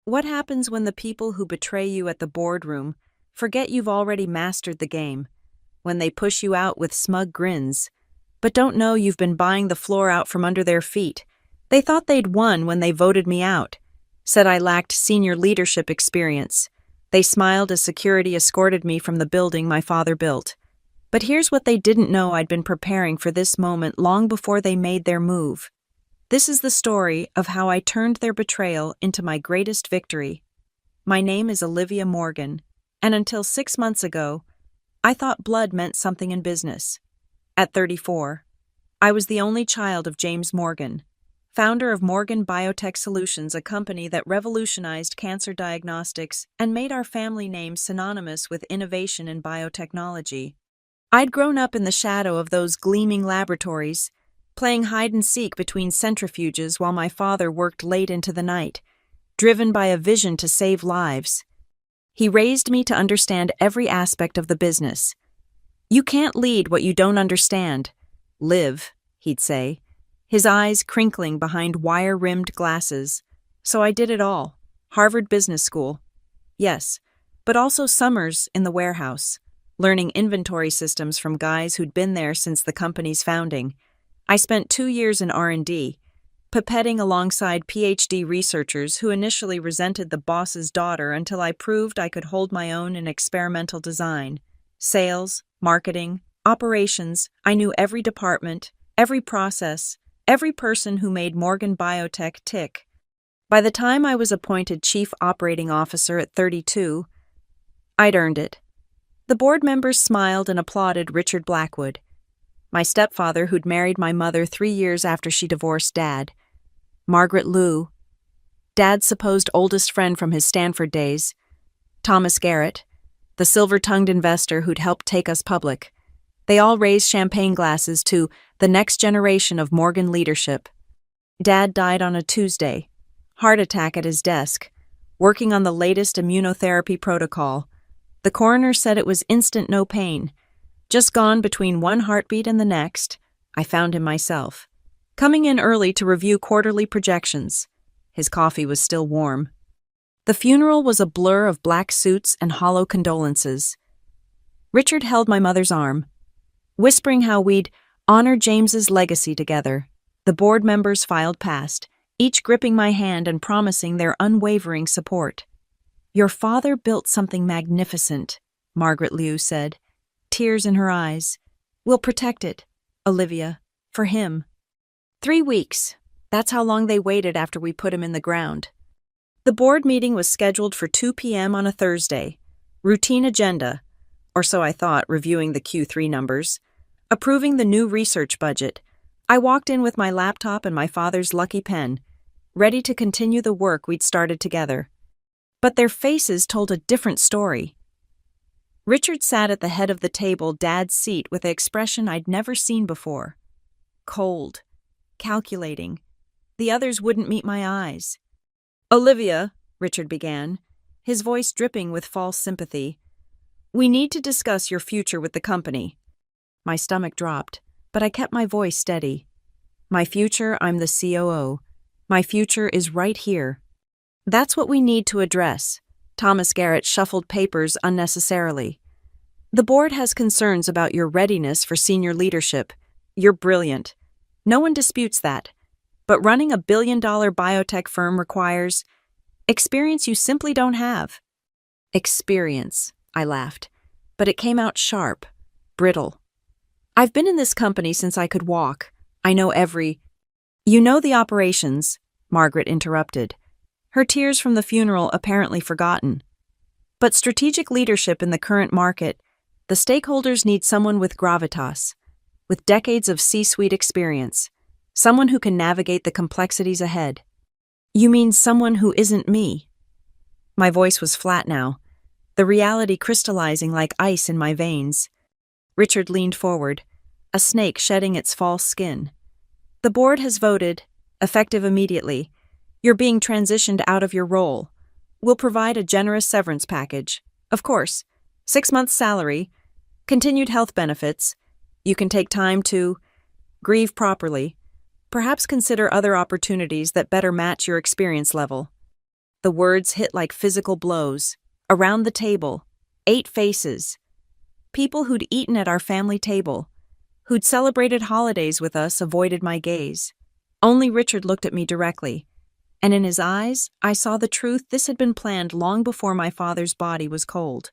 What happens when the people who betray you at the boardroom forget you've already mastered the game? When they push you out with smug grins, but don't know you've been buying the floor out from under their feet? They thought they'd won when they voted me out, said I lacked senior leadership experience. They smiled as security escorted me from the building my father built. But here's what they didn't know: I'd been preparing for this moment long before they made their move. This is the story of how I turned their betrayal into my greatest victory. My name is Olivia Morgan, and until 6 months ago, I thought blood meant something in business. At 34, I was the only child of James Morgan, founder of Morgan Biotech Solutions, a company that revolutionized cancer diagnostics and made our family name synonymous with innovation in biotechnology. I'd grown up in the shadow of those gleaming laboratories, playing hide-and-seek between centrifuges while my father worked late into the night, driven by a vision to save lives. He raised me to understand every aspect of the business. "You can't lead what you don't understand. Live," he'd say, his eyes crinkling behind wire-rimmed glasses. So I did it all. Harvard Business School. Yes, but also summers in the warehouse, learning inventory systems from guys who'd been there since the company's founding. I spent 2 years in R&D, pipetting alongside PhD researchers who initially resented the boss's daughter until I proved I could hold my own in experimental design. Sales, marketing, operations, I knew every department, every process, every person who made Morgan Biotech tick. By the time I was appointed Chief Operating Officer at 32, I'd earned it. The board members smiled and applauded Richard Blackwood, my stepfather who'd married my mother 3 years after she divorced Dad; Margaret Liu, Dad's supposed oldest friend from his Stanford days; Thomas Garrett, the silver-tongued investor who'd helped take us public. They all raised champagne glasses to the next generation of Morgan leadership. Dad died on a Tuesday, heart attack at his desk, working on the latest immunotherapy protocol. The coroner said it was instant, no pain. Just gone between one heartbeat and the next. I found him myself, coming in early to review quarterly projections. His coffee was still warm. The funeral was a blur of black suits and hollow condolences. Richard held my mother's arm, whispering how we'd honor James's legacy together. The board members filed past, each gripping my hand and promising their unwavering support. "Your father built something magnificent," Margaret Liu said, tears in her eyes. "We'll protect it, Olivia, for him." 3 weeks. That's how long they waited after we put him in the ground. The board meeting was scheduled for 2 p.m. on a Thursday. Routine agenda, or so I thought, reviewing the Q3 numbers, approving the new research budget. I walked in with my laptop and my father's lucky pen, ready to continue the work we'd started together. But their faces told a different story. Richard sat at the head of the table, Dad's seat, with an expression I'd never seen before. Cold, calculating. The others wouldn't meet my eyes. "Olivia," Richard began, his voice dripping with false sympathy, "we need to discuss your future with the company." My stomach dropped, but I kept my voice steady. "My future, I'm the COO. My future is right here. That's what we need to address." Thomas Garrett shuffled papers unnecessarily. "The board has concerns about your readiness for senior leadership. You're brilliant. No one disputes that. But running a billion-dollar biotech firm requires experience you simply don't have." "Experience," I laughed, but it came out sharp, brittle. "I've been in this company since I could walk. I know every—" "You know the operations," Margaret interrupted, her tears from the funeral apparently forgotten. "But strategic leadership in the current market, the stakeholders need someone with gravitas, with decades of C-suite experience, someone who can navigate the complexities ahead." "You mean someone who isn't me?" My voice was flat now, the reality crystallizing like ice in my veins. Richard leaned forward, a snake shedding its false skin. "The board has voted, effective immediately. You're being transitioned out of your role. We'll provide a generous severance package. Of course, 6 months' salary, continued health benefits. You can take time to grieve properly. Perhaps consider other opportunities that better match your experience level." The words hit like physical blows. Around the table, 8 faces. People who'd eaten at our family table, who'd celebrated holidays with us, avoided my gaze. Only Richard looked at me directly, and in his eyes, I saw the truth. This had been planned long before my father's body was cold.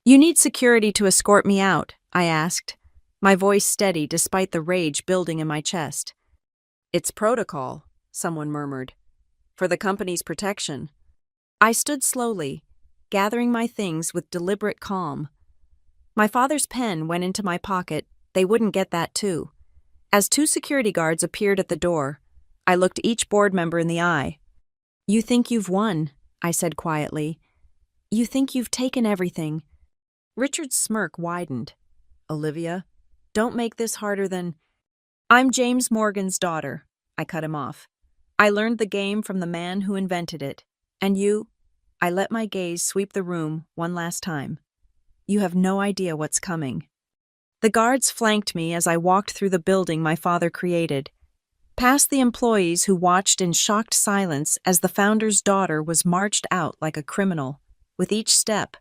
"You need security to escort me out?" I asked, my voice steady despite the rage building in my chest. "It's protocol," someone murmured. "For the company's protection." I stood slowly, gathering my things with deliberate calm. My father's pen went into my pocket. They wouldn't get that too. As 2 security guards appeared at the door, I looked each board member in the eye. "You think you've won," I said quietly. "You think you've taken everything." Richard's smirk widened. "Olivia, don't make this harder than—" "I'm James Morgan's daughter," I cut him off. "I learned the game from the man who invented it. And you—" I let my gaze sweep the room one last time. "You have no idea what's coming." The guards flanked me as I walked through the building my father created, past the employees who watched in shocked silence as the founder's daughter was marched out like a criminal. With each step,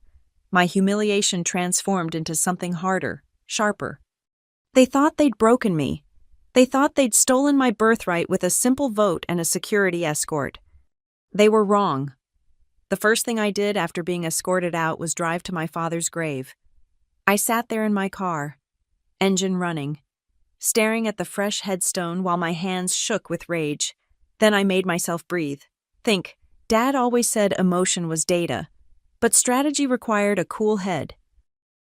my humiliation transformed into something harder, sharper. They thought they'd broken me. They thought they'd stolen my birthright with a simple vote and a security escort. They were wrong. The first thing I did after being escorted out was drive to my father's grave. I sat there in my car, engine running, staring at the fresh headstone while my hands shook with rage. Then I made myself breathe. Think, Dad always said emotion was data, but strategy required a cool head.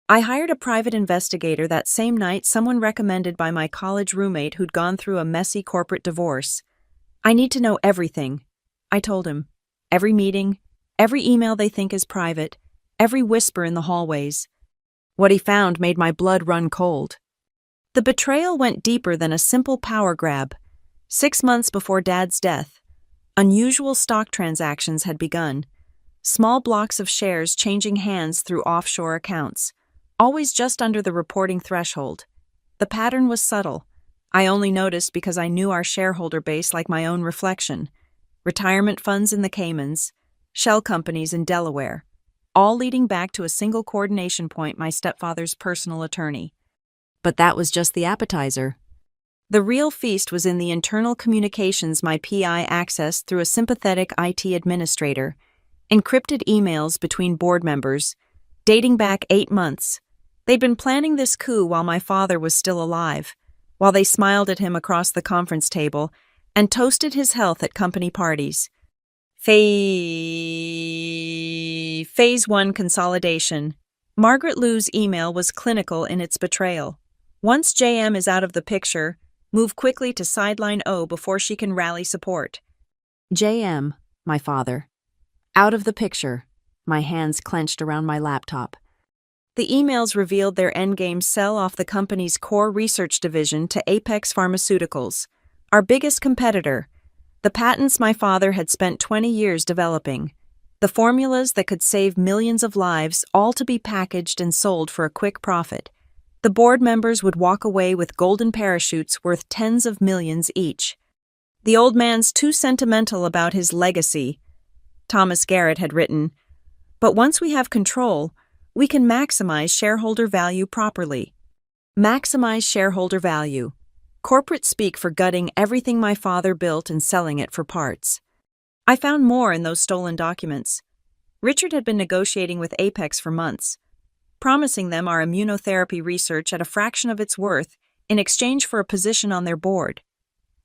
I hired a private investigator that same night, someone recommended by my college roommate who'd gone through a messy corporate divorce. "I need to know everything," I told him. "Every meeting, every email they think is private, every whisper in the hallways." What he found made my blood run cold. The betrayal went deeper than a simple power grab. 6 months before Dad's death, unusual stock transactions had begun. Small blocks of shares changing hands through offshore accounts, always just under the reporting threshold. The pattern was subtle. I only noticed because I knew our shareholder base like my own reflection. Retirement funds in the Caymans, shell companies in Delaware, all leading back to a single coordination point: my stepfather's personal attorney. But that was just the appetizer. The real feast was in the internal communications my PI accessed through a sympathetic IT administrator, encrypted emails between board members, dating back 8 months. They'd been planning this coup while my father was still alive, while they smiled at him across the conference table and toasted his health at company parties. Phase 1 consolidation. Margaret Liu's email was clinical in its betrayal. Once JM is out of the picture, move quickly to sideline O before she can rally support. JM, my father. Out of the picture, my hands clenched around my laptop. The emails revealed their endgame: sell off the company's core research division to Apex Pharmaceuticals, our biggest competitor. The patents my father had spent 20 years developing. The formulas that could save millions of lives, all to be packaged and sold for a quick profit. The board members would walk away with golden parachutes worth tens of millions each. "The old man's too sentimental about his legacy," Thomas Garrett had written. "But once we have control, we can maximize shareholder value properly." Maximize shareholder value. Corporate speak for gutting everything my father built and selling it for parts. I found more in those stolen documents. Richard had been negotiating with Apex for months, promising them our immunotherapy research at a fraction of its worth in exchange for a position on their board.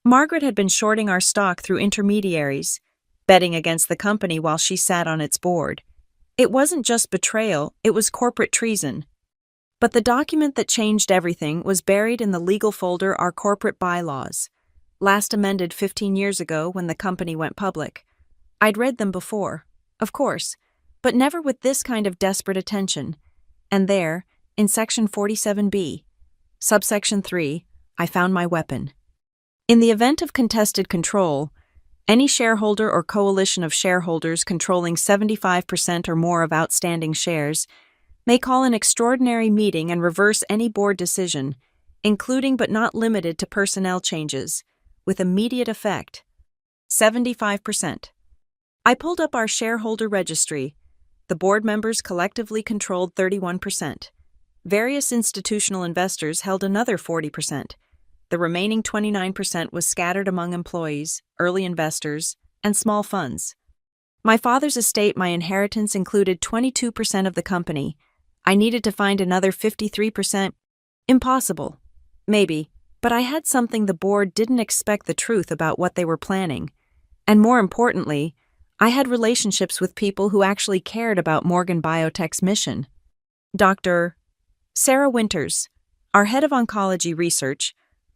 Margaret had been shorting our stock through intermediaries, betting against the company while she sat on its board. It wasn't just betrayal, it was corporate treason. But the document that changed everything was buried in the legal folder: our corporate bylaws, last amended 15 years ago when the company went public. I'd read them before, of course, but never with this kind of desperate attention. And there, in Section 47B, Subsection 3, I found my weapon. In the event of contested control, any shareholder or coalition of shareholders controlling 75% or more of outstanding shares may call an extraordinary meeting and reverse any board decision, including but not limited to personnel changes, with immediate effect. 75%. I pulled up our shareholder registry. The board members collectively controlled 31%. Various institutional investors held another 40%. The remaining 29% was scattered among employees, early investors, and small funds. My father's estate, my inheritance, included 22% of the company. I needed to find another 53%. Impossible. Maybe, but I had something the board didn't expect: the truth about what they were planning. And more importantly, I had relationships with people who actually cared about Morgan Biotech's mission. Dr. Sarah Winters, our head of oncology research,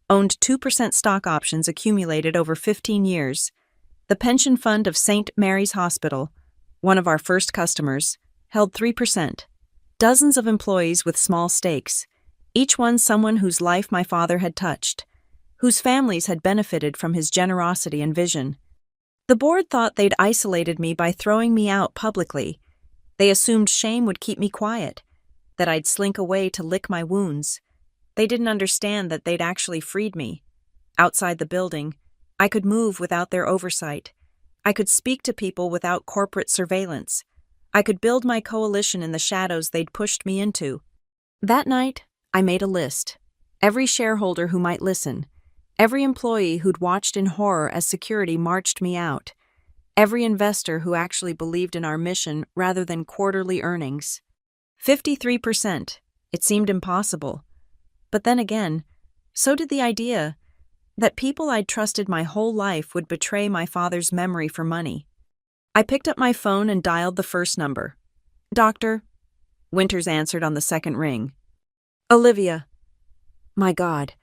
owned 2% stock options accumulated over 15 years. The pension fund of St. Mary's Hospital, one of our first customers, held 3%. Dozens of employees with small stakes, each one someone whose life my father had touched, whose families had benefited from his generosity and vision. The board thought they'd isolated me by throwing me out publicly. They assumed shame would keep me quiet, that I'd slink away to lick my wounds. They didn't understand that they'd actually freed me. Outside the building, I could move without their oversight. I could speak to people without corporate surveillance. I could build my coalition in the shadows they'd pushed me into. That night, I made a list. Every shareholder who might listen. Every employee who'd watched in horror as security marched me out. Every investor who actually believed in our mission rather than quarterly earnings. 53%. It seemed impossible. But then again, so did the idea that people I'd trusted my whole life would betray my father's memory for money. I picked up my phone and dialed the first number. "Doctor," Winters answered on the second ring. "Olivia." "My God,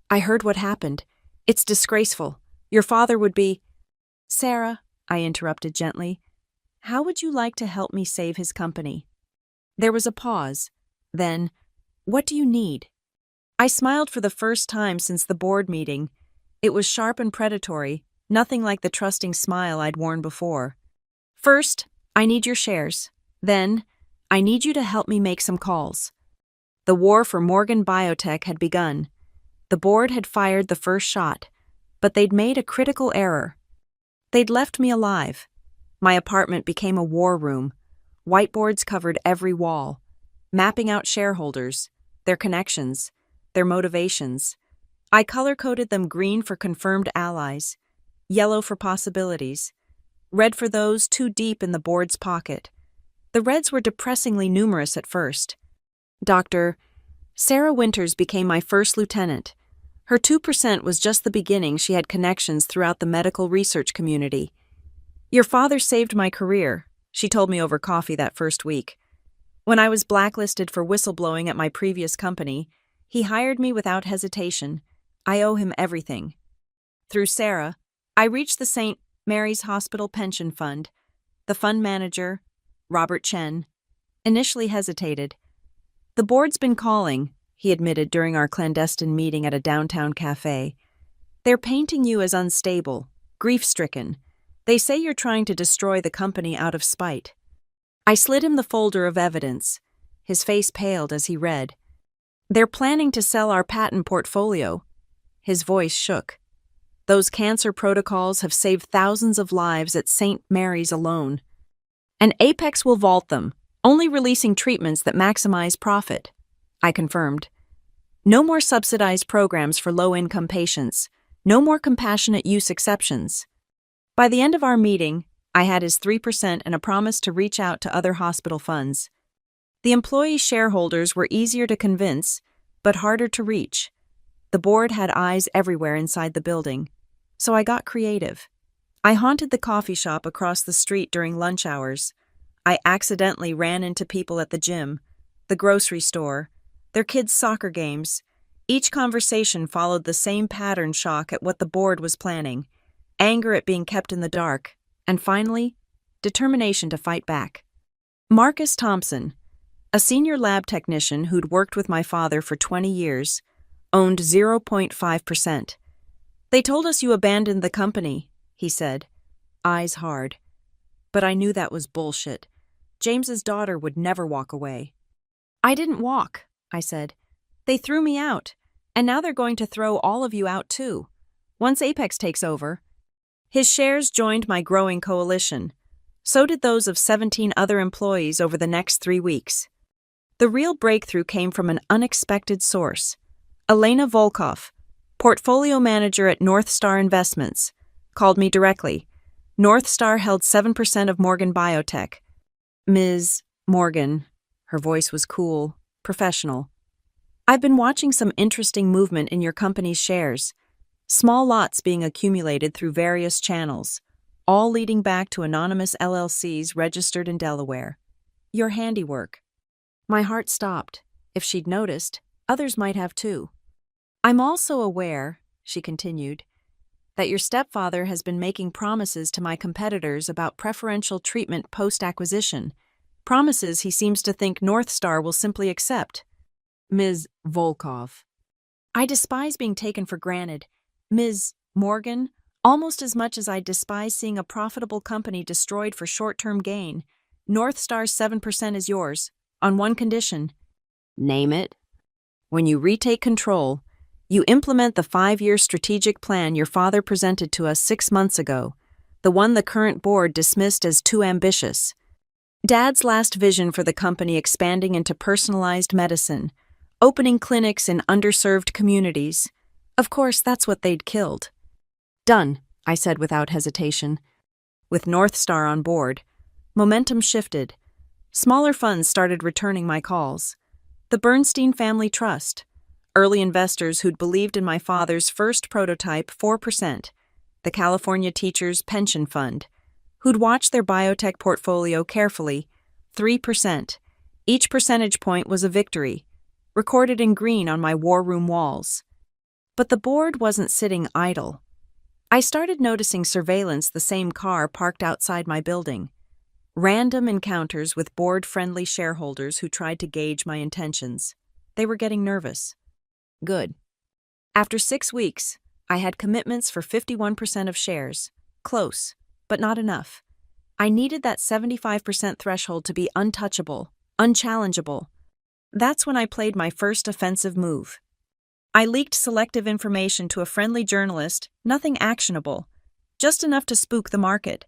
I heard what happened. It's disgraceful. Your father would be—" "Sarah," I interrupted gently, "how would you like to help me save his company?" There was a pause. Then, "What do you need?" I smiled for the first time since the board meeting. It was sharp and predatory, nothing like the trusting smile I'd worn before. "First, I need your shares. Then, I need you to help me make some calls." The war for Morgan Biotech had begun. The board had fired the first shot, but they'd made a critical error. They'd left me alive. My apartment became a war room. Whiteboards covered every wall, mapping out shareholders, their connections, their motivations. I color-coded them: green for confirmed allies, yellow for possibilities, red for those too deep in the board's pocket. The reds were depressingly numerous at first. Dr. Sarah Winters became my first lieutenant. Her 2% was just the beginning. She had connections throughout the medical research community. "Your father saved my career," she told me over coffee that first week. When I was blacklisted for whistleblowing at my previous company, he hired me without hesitation. I owe him everything. Through Sarah, I reached the St. Mary's Hospital Pension Fund. The fund manager, Robert Chen, initially hesitated. "The board's been calling," he admitted during our clandestine meeting at a downtown cafe. "They're painting you as unstable, grief-stricken. They say you're trying to destroy the company out of spite." I slid him the folder of evidence. His face paled as he read. "They're planning to sell our patent portfolio." His voice shook. "Those cancer protocols have saved thousands of lives at St. Mary's alone. And Apex will vault them, only releasing treatments that maximize profit." I confirmed. "No more subsidized programs for low-income patients. No more compassionate use exceptions." By the end of our meeting, I had his 3% and a promise to reach out to other hospital funds. The employee shareholders were easier to convince, but harder to reach. The board had eyes everywhere inside the building, so I got creative. I haunted the coffee shop across the street during lunch hours. I accidentally ran into people at the gym, the grocery store, their kids' soccer games. Each conversation followed the same pattern: shock at what the board was planning, anger at being kept in the dark, and finally, determination to fight back. Marcus Thompson, a senior lab technician who'd worked with my father for 20 years, owned 0.5%. "They told us you abandoned the company," he said, eyes hard. But I knew that was bullshit. James's daughter would never walk away. "I didn't walk," I said. "They threw me out, and now they're going to throw all of you out too, once Apex takes over." His shares joined my growing coalition. So did those of 17 other employees over the next 3 weeks. The real breakthrough came from an unexpected source. Elena Volkov, portfolio manager at North Star Investments, called me directly. North Star held 7% of Morgan Biotech. Ms. Morgan, her voice was cool, professional. I've been watching some interesting movement in your company's shares. Small lots being accumulated through various channels, all leading back to anonymous LLCs registered in Delaware. Your handiwork. My heart stopped. If she'd noticed, others might have too. I'm also aware, she continued, that your stepfather has been making promises to my competitors about preferential treatment post-acquisition, promises he seems to think North Star will simply accept. Ms. Volkov. I despise being taken for granted. Ms. Morgan, almost as much as I despise seeing a profitable company destroyed for short-term gain. North Star's 7% is yours, on one condition. Name it. When you retake control, you implement the 5-year strategic plan your father presented to us 6 months ago, the one the current board dismissed as too ambitious. Dad's last vision for the company expanding into personalized medicine, opening clinics in underserved communities. Of course, that's what they'd killed. Done, I said without hesitation. With North Star on board, momentum shifted. Smaller funds started returning my calls. The Bernstein Family Trust, early investors who'd believed in my father's first prototype, 4%, the California Teachers Pension Fund, who'd watched their biotech portfolio carefully, 3%. Each percentage point was a victory, recorded in green on my war room walls. But the board wasn't sitting idle. I started noticing surveillance, the same car parked outside my building. Random encounters with board-friendly shareholders who tried to gauge my intentions. They were getting nervous. Good. After 6 weeks, I had commitments for 51% of shares. Close, but not enough. I needed that 75% threshold to be untouchable, unchallengeable. That's when I played my first offensive move. I leaked selective information to a friendly journalist, nothing actionable, just enough to spook the market.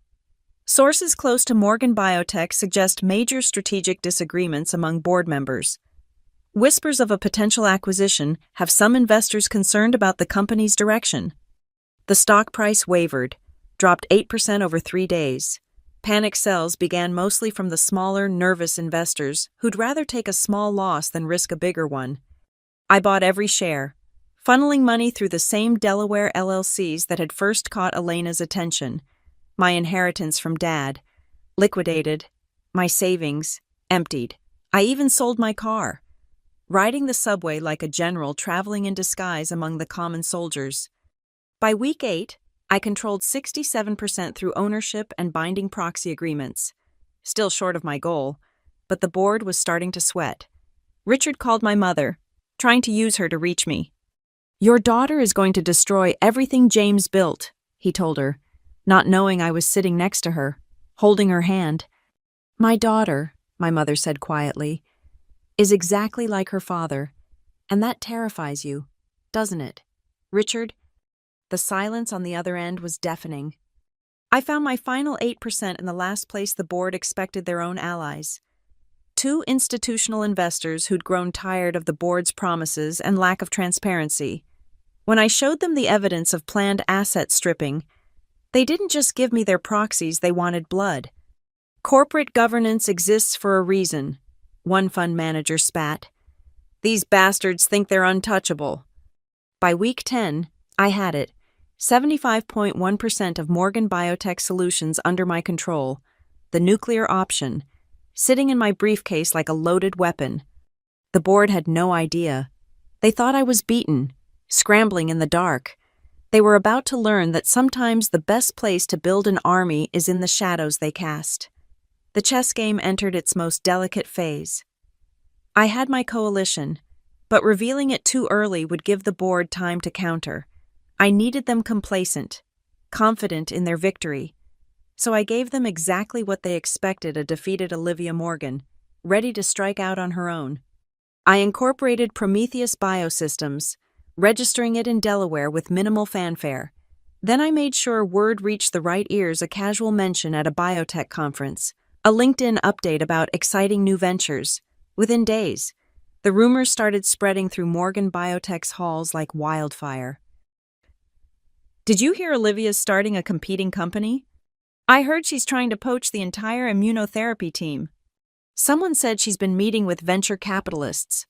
Sources close to Morgan Biotech suggest major strategic disagreements among board members. Whispers of a potential acquisition have some investors concerned about the company's direction. The stock price wavered, dropped 8% over 3 days. Panic sells began mostly from the smaller, nervous investors who'd rather take a small loss than risk a bigger one. I bought every share, funneling money through the same Delaware LLCs that had first caught Elena's attention. My inheritance from Dad, liquidated, my savings, emptied. I even sold my car, riding the subway like a general traveling in disguise among the common soldiers. By week 8, I controlled 67% through ownership and binding proxy agreements. Still short of my goal, but the board was starting to sweat. Richard called my mother, trying to use her to reach me. Your daughter is going to destroy everything James built, he told her, not knowing I was sitting next to her, holding her hand. My daughter, my mother said quietly, is exactly like her father, and that terrifies you, doesn't it, Richard? The silence on the other end was deafening. I found my final 8% in the last place the board expected their own allies. 2 institutional investors who'd grown tired of the board's promises and lack of transparency. When I showed them the evidence of planned asset stripping, they didn't just give me their proxies, they wanted blood. Corporate governance exists for a reason, one fund manager spat. These bastards think they're untouchable. By week 10, I had it. 75.1% of Morgan Biotech Solutions under my control, the nuclear option, sitting in my briefcase like a loaded weapon. The board had no idea. They thought I was beaten, scrambling in the dark. They were about to learn that sometimes the best place to build an army is in the shadows they cast. The chess game entered its most delicate phase. I had my coalition, but revealing it too early would give the board time to counter. I needed them complacent, confident in their victory. So I gave them exactly what they expected: a defeated Olivia Morgan, ready to strike out on her own. I incorporated Prometheus Biosystems, registering it in Delaware with minimal fanfare. Then I made sure word reached the right ears, a casual mention at a biotech conference, a LinkedIn update about exciting new ventures. Within days, the rumors started spreading through Morgan Biotech's halls like wildfire. Did you hear Olivia's starting a competing company? I heard she's trying to poach the entire immunotherapy team. Someone said she's been meeting with venture capitalists.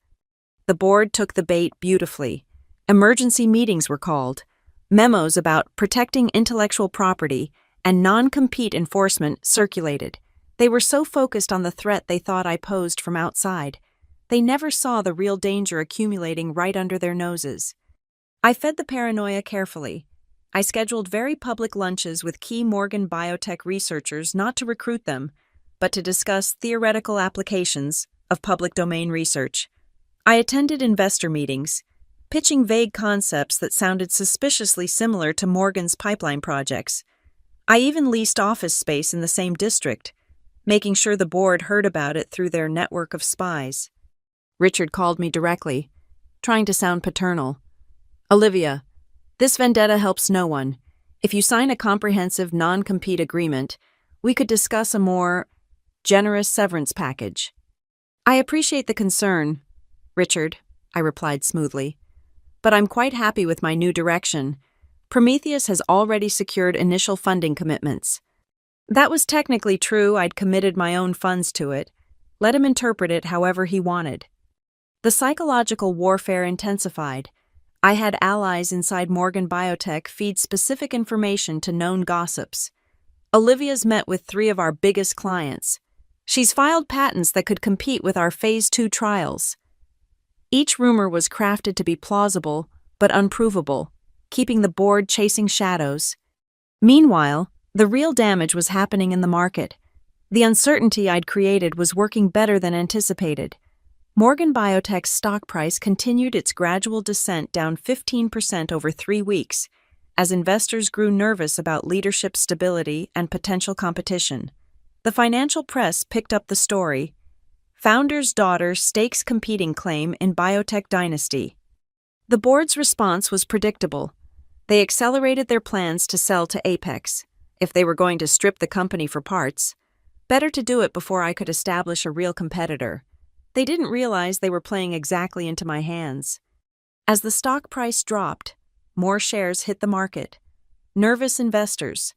The board took the bait beautifully. Emergency meetings were called. Memos about protecting intellectual property and non-compete enforcement circulated. They were so focused on the threat they thought I posed from outside. They never saw the real danger accumulating right under their noses. I fed the paranoia carefully. I scheduled very public lunches with key Morgan Biotech researchers, not to recruit them, but to discuss theoretical applications of public domain research. I attended investor meetings, pitching vague concepts that sounded suspiciously similar to Morgan's pipeline projects. I even leased office space in the same district, making sure the board heard about it through their network of spies. Richard called me directly, trying to sound paternal. Olivia, this vendetta helps no one. If you sign a comprehensive non-compete agreement, we could discuss a more generous severance package. I appreciate the concern, Richard, I replied smoothly, but I'm quite happy with my new direction. Prometheus has already secured initial funding commitments. That was technically true. I'd committed my own funds to it. Let him interpret it however he wanted. The psychological warfare intensified. I had allies inside Morgan Biotech feed specific information to known gossips. Olivia's met with 3 of our biggest clients. She's filed patents that could compete with our Phase 2 trials. Each rumor was crafted to be plausible but unprovable, keeping the board chasing shadows. Meanwhile, the real damage was happening in the market. The uncertainty I'd created was working better than anticipated. Morgan Biotech's stock price continued its gradual descent, down 15% over 3 weeks, as investors grew nervous about leadership stability and potential competition. The financial press picked up the story. Founder's daughter stakes competing claim in biotech dynasty. The board's response was predictable. They accelerated their plans to sell to Apex. If they were going to strip the company for parts, better to do it before I could establish a real competitor. They didn't realize they were playing exactly into my hands. As the stock price dropped, more shares hit the market. Nervous investors,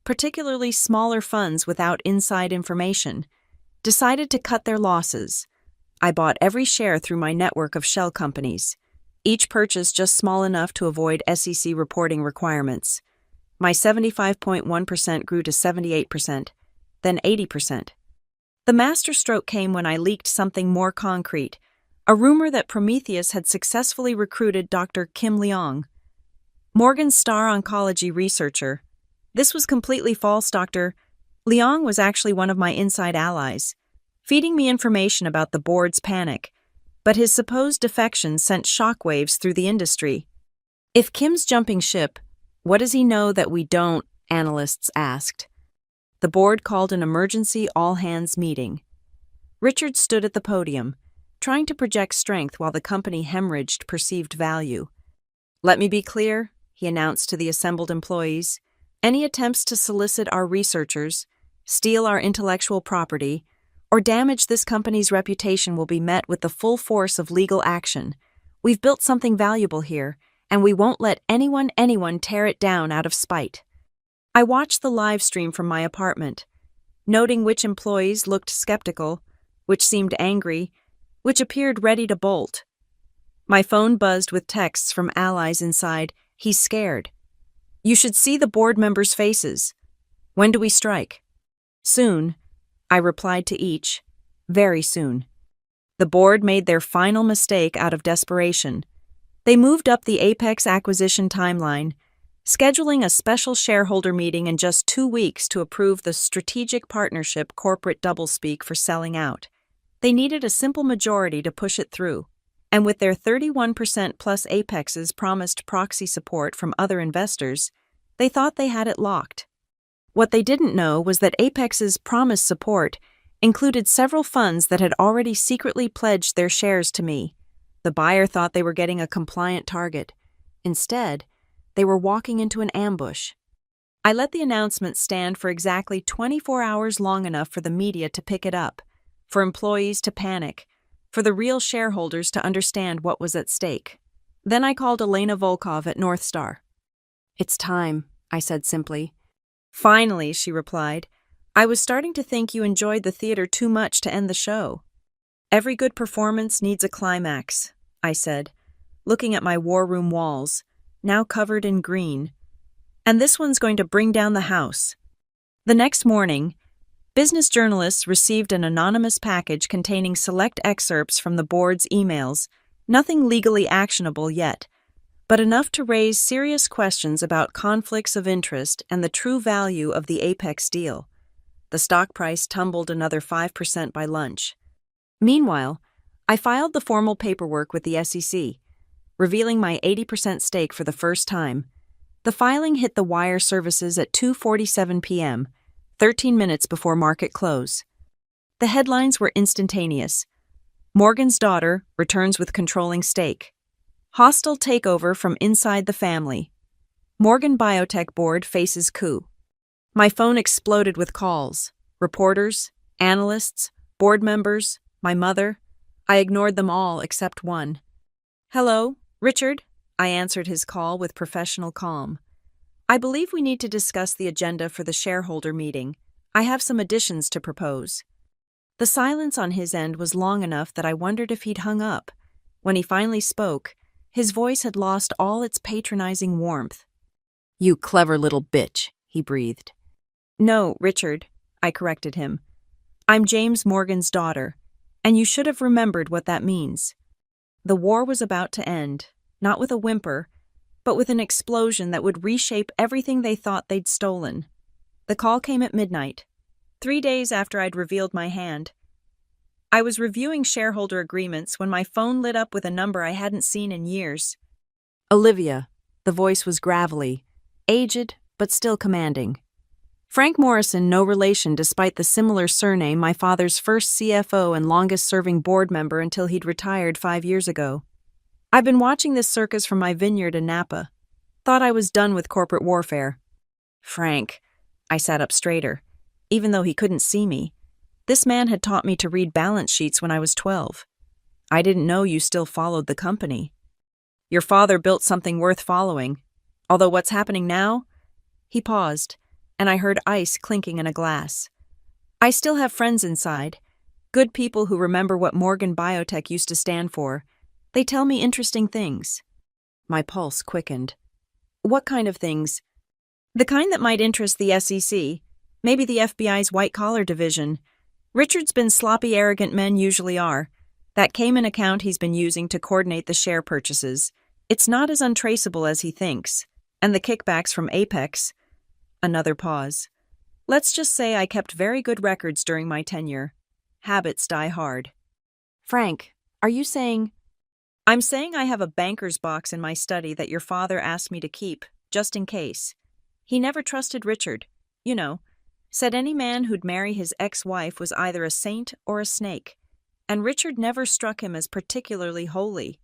particularly smaller funds without inside information, decided to cut their losses. I bought every share through my network of shell companies, each purchase just small enough to avoid SEC reporting requirements. My 75.1% grew to 78%, then 80%. The masterstroke came when I leaked something more concrete, a rumor that Prometheus had successfully recruited Dr. Kim Leong, Morgan's star oncology researcher. This was completely false. Dr. Leong was actually one of my inside allies, feeding me information about the board's panic, but his supposed defection sent shockwaves through the industry. If Kim's jumping ship, what does he know that we don't? Analysts asked. The board called an emergency all-hands meeting. Richard stood at the podium, trying to project strength while the company hemorrhaged perceived value. Let me be clear, he announced to the assembled employees. Any attempts to solicit our researchers, steal our intellectual property, or damage this company's reputation will be met with the full force of legal action. We've built something valuable here, and we won't let anyone tear it down out of spite. I watched the live stream from my apartment, noting which employees looked skeptical, which seemed angry, which appeared ready to bolt. My phone buzzed with texts from allies inside. He's scared. You should see the board members' faces. When do we strike? Soon, I replied to each. Very soon. The board made their final mistake out of desperation. They moved up the Apex acquisition timeline, scheduling a special shareholder meeting in just 2 weeks to approve the strategic partnership corporate doublespeak for selling out. They needed a simple majority to push it through, and with their 31% plus Apex's promised proxy support from other investors, they thought they had it locked. What they didn't know was that Apex's promised support included several funds that had already secretly pledged their shares to me. The buyer thought they were getting a compliant target. Instead, They were walking into an ambush. I let the announcement stand for exactly 24 hours, long enough for the media to pick it up, for employees to panic, for the real shareholders to understand what was at stake. Then I called Elena Volkov at North Star. "It's time," I said simply. "Finally," she replied. "I was starting to think you enjoyed the theater too much to end the show." "Every good performance needs a climax," I said, looking at my war room walls, now covered in green. "And this one's going to bring down the house." The next morning, business journalists received an anonymous package containing select excerpts from the board's emails, nothing legally actionable yet, but enough to raise serious questions about conflicts of interest and the true value of the Apex deal. The stock price tumbled another 5% by lunch. Meanwhile, I filed the formal paperwork with the SEC, revealing my 80% stake for the first time. The filing hit the wire services at 2:47 p.m., 13 minutes before market close. The headlines were instantaneous. Morgan's daughter returns with controlling stake. Hostile takeover from inside the family. Morgan Biotech board faces coup. My phone exploded with calls. Reporters, analysts, board members, my mother. I ignored them all except one. "Hello, Richard?" I answered his call with professional calm. "I believe we need to discuss the agenda for the shareholder meeting. I have some additions to propose." The silence on his end was long enough that I wondered if he'd hung up. When he finally spoke, his voice had lost all its patronizing warmth. "You clever little bitch," he breathed. "No, Richard," I corrected him. "I'm James Morgan's daughter, and you should have remembered what that means." The war was about to end, not with a whimper, but with an explosion that would reshape everything they thought they'd stolen. The call came at midnight, 3 days after I'd revealed my hand. I was reviewing shareholder agreements when my phone lit up with a number I hadn't seen in years. "Olivia," the voice was gravelly, aged but still commanding. Frank Morrison, no relation despite the similar surname, my father's first CFO and longest-serving board member until he'd retired 5 years ago. "I've been watching this circus from my vineyard in Napa. Thought I was done with corporate warfare." "Frank," I sat up straighter, even though he couldn't see me. "This man had taught me to read balance sheets when I was 12. I didn't know you still followed the company." "Your father built something worth following. Although what's happening now?" He paused, and I heard ice clinking in a glass. "I still have friends inside. Good people who remember what Morgan Biotech used to stand for. They tell me interesting things." My pulse quickened. "What kind of things?" "The kind that might interest the SEC, maybe the FBI's white-collar division. Richard's been sloppy, arrogant men usually are. That Cayman account he's been using to coordinate the share purchases. It's not as untraceable as he thinks. And the kickbacks from Apex." Another pause. "Let's just say I kept very good records during my tenure. Habits die hard." "Frank, are you saying—" "I'm saying I have a banker's box in my study that your father asked me to keep, just in case. He never trusted Richard. You know, said any man who'd marry his ex-wife was either a saint or a snake. And Richard never struck him as particularly holy."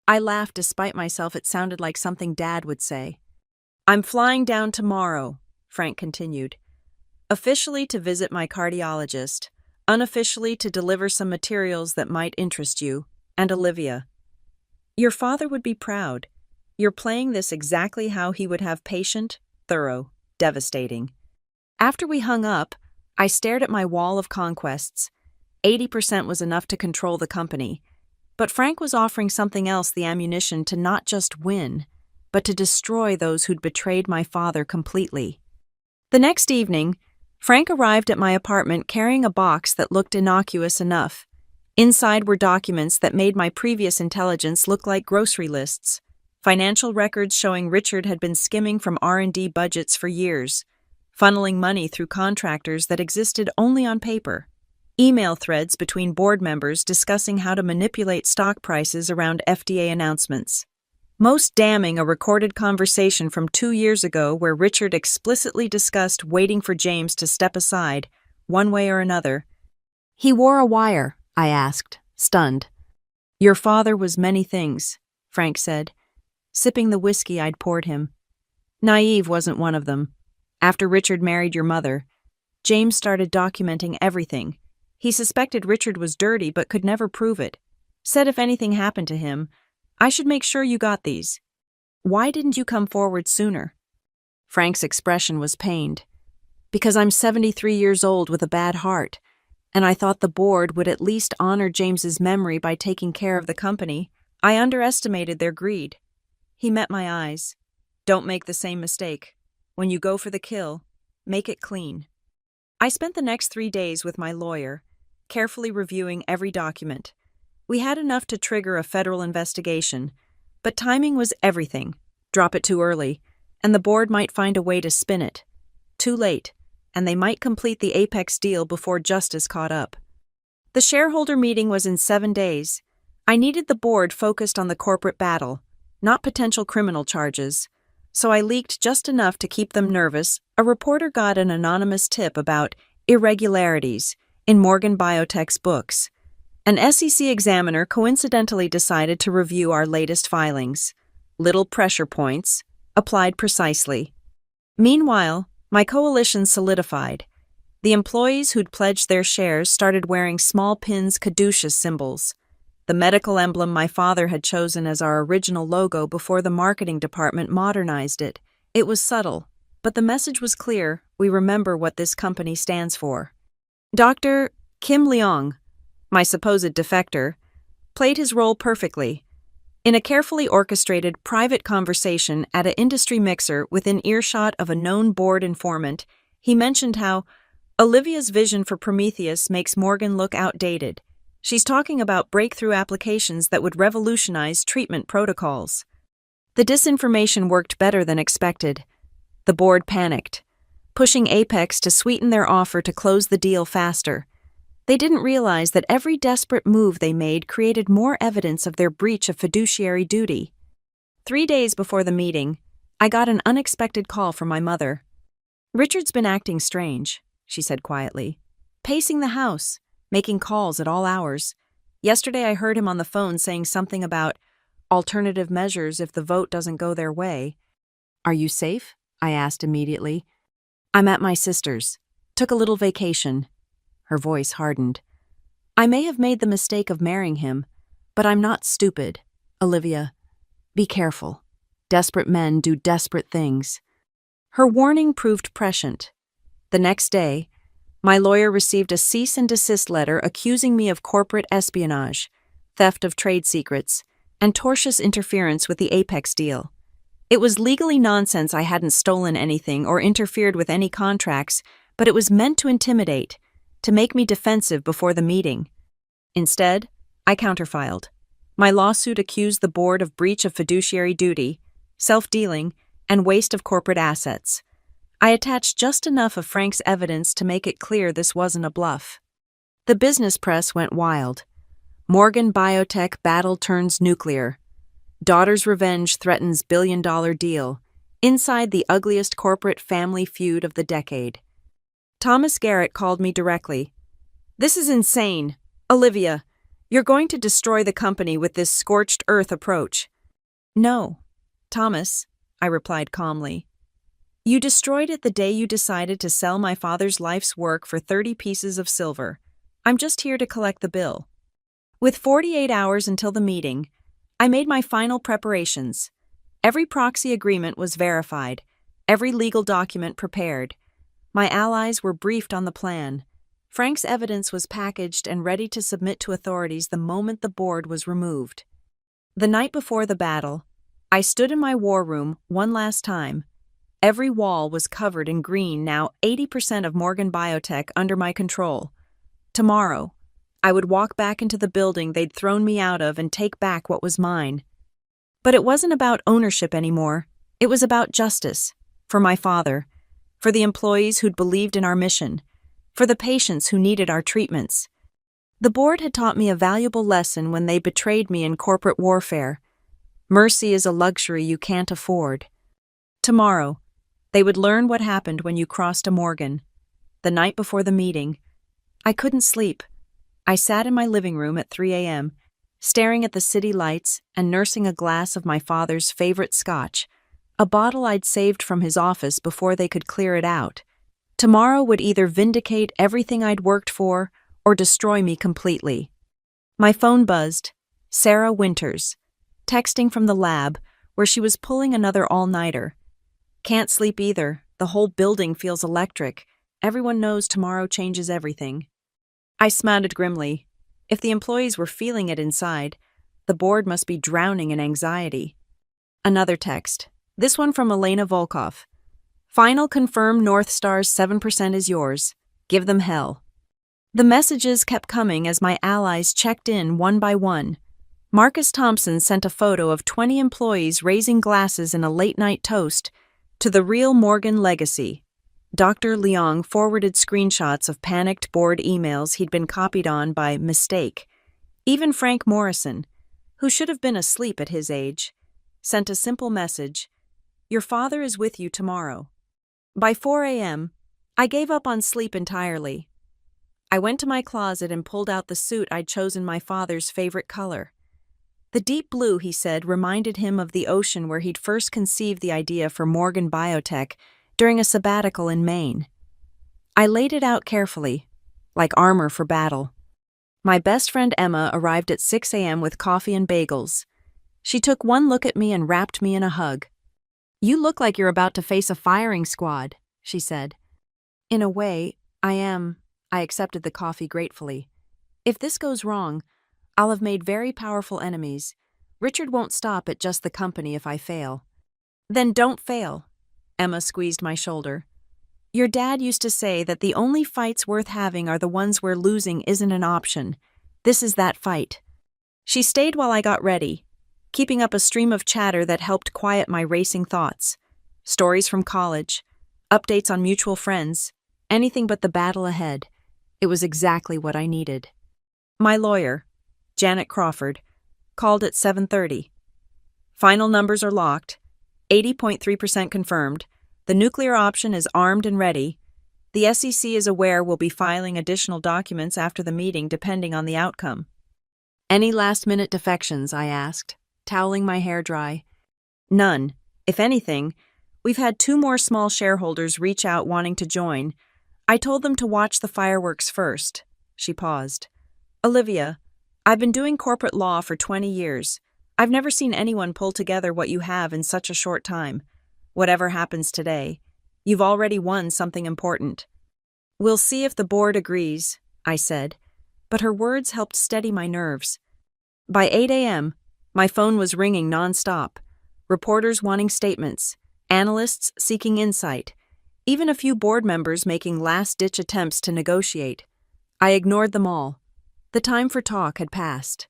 I laughed despite myself. It sounded like something Dad would say. "I'm flying down tomorrow," Frank continued. "Officially to visit my cardiologist, unofficially to deliver some materials that might interest you, and Olivia. Your father would be proud. You're playing this exactly how he would have: patient, thorough, devastating." After we hung up, I stared at my wall of conquests. 80% was enough to control the company. But Frank was offering something else: the ammunition to not just win, but to destroy those who'd betrayed my father completely. The next evening, Frank arrived at my apartment carrying a box that looked innocuous enough. Inside were documents that made my previous intelligence look like grocery lists. Financial records showing Richard had been skimming from R&D budgets for years, funneling money through contractors that existed only on paper. Email threads between board members discussing how to manipulate stock prices around FDA announcements. Most damning, a recorded conversation from 2 years ago where Richard explicitly discussed waiting for James to step aside, one way or another. "He wore a wire?" I asked, stunned. "Your father was many things," Frank said, sipping the whiskey I'd poured him. Naive wasn't one of them. After Richard married your mother, James started documenting everything. He suspected Richard was dirty but could never prove it. Said if anything happened to him, I should make sure you got these. Why didn't you come forward sooner? Frank's expression was pained. Because I'm 73 years old with a bad heart, and I thought the board would at least honor James's memory by taking care of the company. I underestimated their greed. He met my eyes. Don't make the same mistake. When you go for the kill, make it clean. I spent the next 3 days with my lawyer, carefully reviewing every document. We had enough to trigger a federal investigation, but timing was everything. Drop it too early, and the board might find a way to spin it. Too late, and they might complete the Apex deal before justice caught up. The shareholder meeting was in 7 days. I needed the board focused on the corporate battle, not potential criminal charges. So I leaked just enough to keep them nervous. A reporter got an anonymous tip about irregularities in Morgan Biotech's books. An SEC examiner coincidentally decided to review our latest filings. Little pressure points, applied precisely. Meanwhile, my coalition solidified. The employees who'd pledged their shares started wearing small pins caduceus symbols, the medical emblem my father had chosen as our original logo before the marketing department modernized it. It was subtle, but the message was clear. We remember what this company stands for. Dr. Kim Leong, my supposed defector, played his role perfectly. In a carefully orchestrated private conversation at an industry mixer within earshot of a known board informant, he mentioned how Olivia's vision for Prometheus makes Morgan look outdated. She's talking about breakthrough applications that would revolutionize treatment protocols. The disinformation worked better than expected. The board panicked, pushing Apex to sweeten their offer to close the deal faster. They didn't realize that every desperate move they made created more evidence of their breach of fiduciary duty. 3 days before the meeting, I got an unexpected call from my mother. Richard's been acting strange, she said quietly. Pacing the house, making calls at all hours. Yesterday I heard him on the phone saying something about alternative measures if the vote doesn't go their way. Are you safe? I asked immediately. I'm at my sister's. Took a little vacation. Her voice hardened. I may have made the mistake of marrying him, but I'm not stupid. Olivia, be careful. Desperate men do desperate things. Her warning proved prescient. The next day, my lawyer received a cease and desist letter accusing me of corporate espionage, theft of trade secrets, and tortious interference with the Apex deal. It was legally nonsense I hadn't stolen anything or interfered with any contracts, but it was meant to intimidate, to make me defensive before the meeting. Instead, I counterfiled. My lawsuit accused the board of breach of fiduciary duty, self-dealing, and waste of corporate assets. I attached just enough of Frank's evidence to make it clear this wasn't a bluff. The business press went wild. Morgan Biotech battle turns nuclear. Daughter's revenge threatens billion-dollar deal. Inside the ugliest corporate family feud of the decade. Thomas Garrett called me directly. This is insane. Olivia, you're going to destroy the company with this scorched earth approach. No, Thomas, I replied calmly. You destroyed it the day you decided to sell my father's life's work for 30 pieces of silver. I'm just here to collect the bill. With 48 hours until the meeting, I made my final preparations. Every proxy agreement was verified, every legal document prepared. My allies were briefed on the plan. Frank's evidence was packaged and ready to submit to authorities the moment the board was removed. The night before the battle, I stood in my war room one last time. Every wall was covered in green, now 80% of Morgan Biotech under my control. Tomorrow, I would walk back into the building they'd thrown me out of and take back what was mine. But it wasn't about ownership anymore. It was about justice. For my father. For the employees who'd believed in our mission. For the patients who needed our treatments. The board had taught me a valuable lesson when they betrayed me in corporate warfare. Mercy is a luxury you can't afford. Tomorrow, they would learn what happened when you crossed a Morgan. The night before the meeting, I couldn't sleep. I sat in my living room at 3 a.m., staring at the city lights and nursing a glass of my father's favorite scotch. a bottle I'd saved from his office before they could clear it out. Tomorrow would either vindicate everything I'd worked for or destroy me completely. My phone buzzed. Sarah Winters, texting from the lab, where she was pulling another all-nighter. Can't sleep either. The whole building feels electric. Everyone knows tomorrow changes everything. I smiled grimly. If the employees were feeling it inside, the board must be drowning in anxiety. Another text. This one from Elena Volkov. Final confirm North Star's 7% is yours. Give them hell. The messages kept coming as my allies checked in one by one. Marcus Thompson sent a photo of 20 employees raising glasses in a late-night toast to the real Morgan legacy. Dr. Leong forwarded screenshots of panicked board emails he'd been copied on by mistake. Even Frank Morrison, who should have been asleep at his age, sent a simple message, "Your father is with you tomorrow." By 4 a.m., I gave up on sleep entirely. I went to my closet and pulled out the suit I'd chosen my father's favorite color. The deep blue, he said, reminded him of the ocean where he'd first conceived the idea for Morgan Biotech during a sabbatical in Maine. I laid it out carefully, like armor for battle. My best friend Emma arrived at 6 a.m. with coffee and bagels. She took one look at me and wrapped me in a hug. "You look like you're about to face a firing squad," she said. "In a way, I am." I accepted the coffee gratefully. "If this goes wrong, I'll have made very powerful enemies. Richard won't stop at just the company if I fail." "Then don't fail." Emma squeezed my shoulder. "Your dad used to say that the only fights worth having are the ones where losing isn't an option. This is that fight." She stayed while I got ready, keeping up a stream of chatter that helped quiet my racing thoughts. Stories from college, updates on mutual friends, anything but the battle ahead. It was exactly what I needed. My lawyer, Janet Crawford, called at 7:30. "Final numbers are locked. 80.3% confirmed. The nuclear option is armed and ready. The SEC is aware we'll be filing additional documents after the meeting depending on the outcome." "Any last-minute defections?" I asked, toweling my hair dry. "None. If anything, we've had 2 more small shareholders reach out wanting to join. I told them to watch the fireworks first." She paused. "Olivia, I've been doing corporate law for 20 years. I've never seen anyone pull together what you have in such a short time. Whatever happens today, you've already won something important." "We'll see if the board agrees," I said, but her words helped steady my nerves. By 8 a.m., my phone was ringing nonstop. Reporters wanting statements, analysts seeking insight, even a few board members making last-ditch attempts to negotiate. I ignored them all. The time for talk had passed.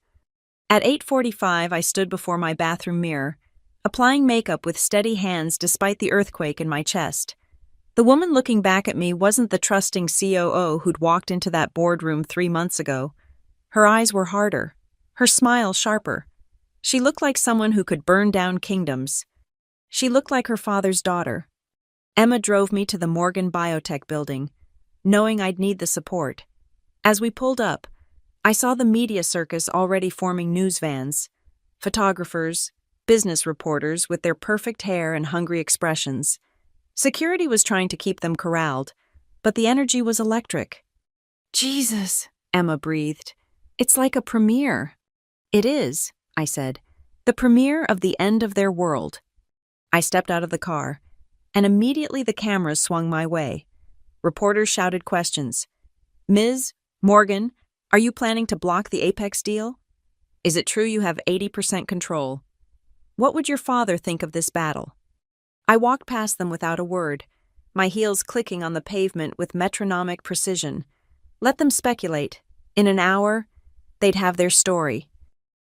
At 8:45, I stood before my bathroom mirror, applying makeup with steady hands despite the earthquake in my chest. The woman looking back at me wasn't the trusting COO who'd walked into that boardroom 3 months ago. Her eyes were harder, her smile sharper. She looked like someone who could burn down kingdoms. She looked like her father's daughter. Emma drove me to the Morgan Biotech building, knowing I'd need the support. As we pulled up, I saw the media circus already forming news vans. Photographers, business reporters with their perfect hair and hungry expressions. Security was trying to keep them corralled, but the energy was electric. "Jesus," Emma breathed. "It's like a premiere." "It is," I said. "The premiere of the end of their world." I stepped out of the car, and immediately the cameras swung my way. Reporters shouted questions. "Ms. Morgan, are you planning to block the Apex deal? Is it true you have 80% control? What would your father think of this battle?" I walked past them without a word, my heels clicking on the pavement with metronomic precision. Let them speculate. In an hour, they'd have their story.